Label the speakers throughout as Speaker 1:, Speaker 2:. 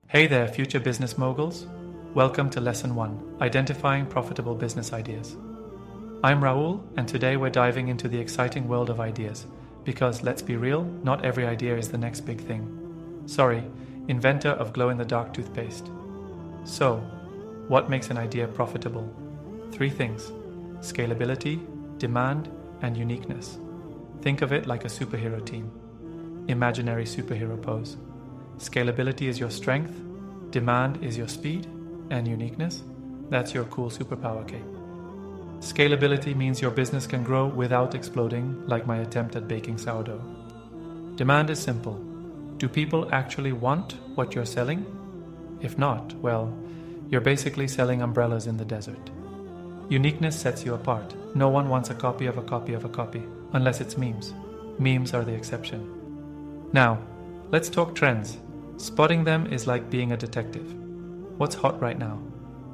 Speaker 1: Hey there, future business moguls. Welcome to Lesson 1, Identifying Profitable Business Ideas. I'm Raul, and today we're diving into the exciting world of ideas, because let's be real, not every idea is the next big thing. Sorry, inventor of glow-in-the-dark toothpaste. So, what makes an idea profitable? 3 things: scalability, demand, and uniqueness. Think of it like a superhero team. Imaginary superhero pose. Scalability is your strength, demand is your speed, and uniqueness, that's your cool superpower cape. Scalability means your business can grow without exploding, like my attempt at baking sourdough. Demand is simple. Do people actually want what you're selling? If not, well, you're basically selling umbrellas in the desert. Uniqueness sets you apart. No one wants a copy of a copy of a copy, unless it's memes. Memes are the exception. Now, let's talk trends. Spotting them is like being a detective. What's hot right now?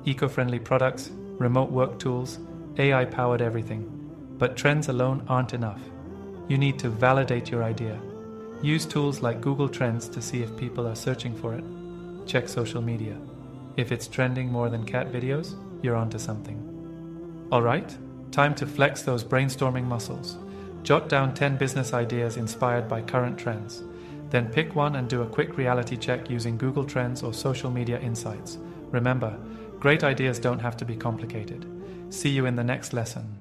Speaker 1: Eco-friendly products, remote work tools, AI-powered everything. But trends alone aren't enough. You need to validate your idea. Use tools like Google Trends to see if people are searching for it. Check social media. If it's trending more than cat videos, you're onto something. Alright, time to flex those brainstorming muscles. Jot down 10 business ideas inspired by current trends. Then pick one and do a quick reality check using Google Trends or social media insights. Remember, great ideas don't have to be complicated. See you in the next lesson.